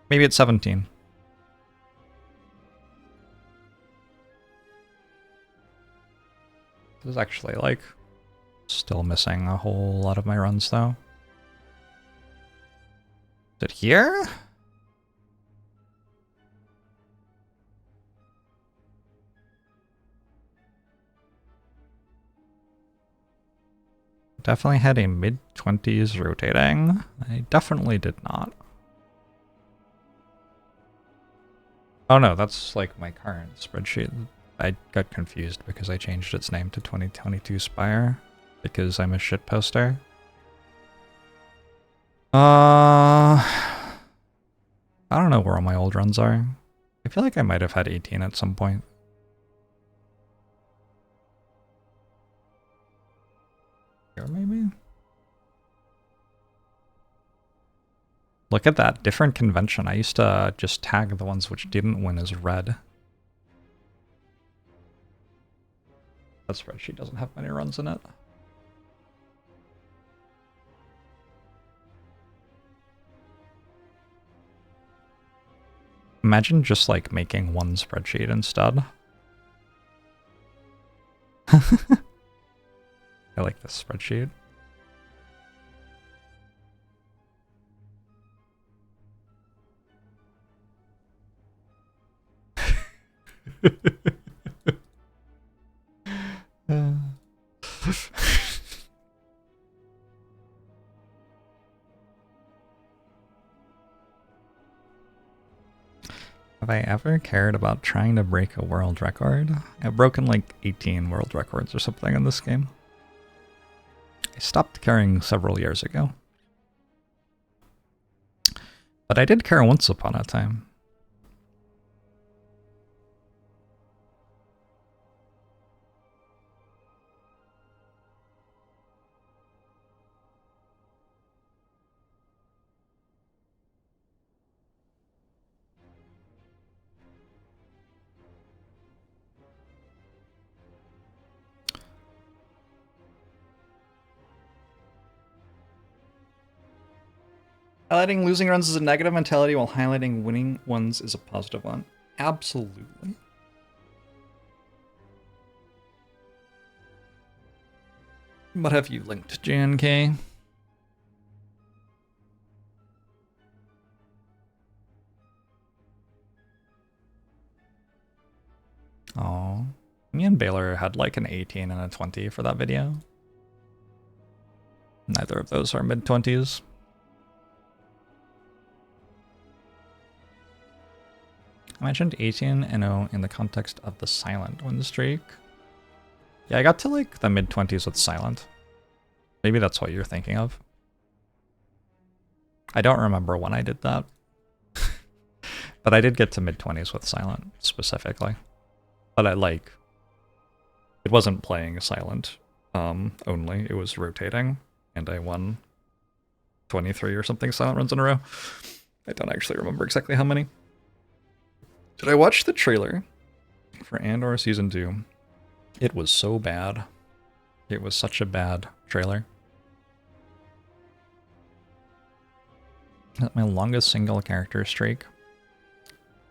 Maybe it's 17. This is actually like still missing a whole lot of my runs though. Is it here? Definitely had a mid-20s rotating. I definitely did not. Oh no, that's like my current spreadsheet. I got confused because I changed its name to 2022 Spire because I'm a shit poster. I don't know where all my old runs are. I feel like I might have had 18 at some point. Here maybe? Look at that, different convention. I used to just tag the ones which didn't win as red. That spreadsheet doesn't have many runs in it. Imagine just like making one spreadsheet instead. I like this spreadsheet. Have I ever cared about trying to break a world record? I've broken like 18 world records or something in this game. I stopped caring several years ago. But I did care once upon a time. Highlighting losing runs is a negative mentality while highlighting winning ones is a positive one. Absolutely. What have you linked, JNK? Oh, me and Baylor had like an 18 and a 20 for that video. Neither of those are mid-20s. I mentioned 18 and 0 in the context of the silent win streak. Yeah, I got to like the mid-20s with silent. Maybe that's what you're thinking of. I don't remember when I did that. But I did get to mid-20s with silent, specifically. But it wasn't playing silent only, it was rotating. And I won 23 or something silent runs in a row. I don't actually remember exactly how many. Did I watch the trailer for Andor Season 2? It was so bad. It was such a bad trailer. Is that my longest single character streak?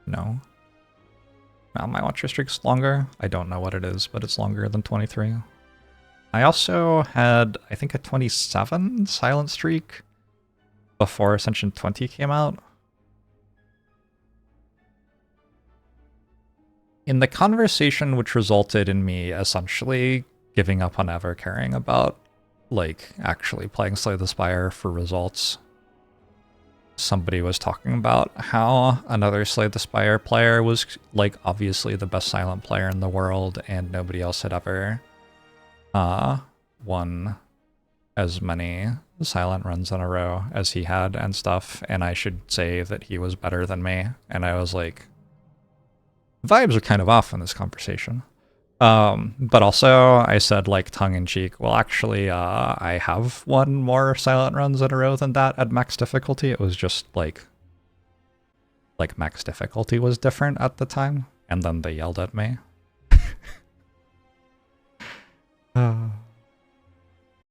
No. Now my watcher streak's longer. I don't know what it is, but it's longer than 23. I also had, I think, a 27 silent streak before Ascension 20 came out. In the conversation which resulted in me essentially giving up on ever caring about, like, actually playing Slay the Spire for results, somebody was talking about how another Slay the Spire player was, like, obviously the best silent player in the world, and nobody else had ever won as many silent runs in a row as he had and stuff, and I should say that he was better than me, and I was like, vibes are kind of off in this conversation. But also I said, like, tongue-in-cheek, well, actually, I have won more silent runs in a row than that at max difficulty. It was just, like max difficulty was different at the time, and then they yelled at me.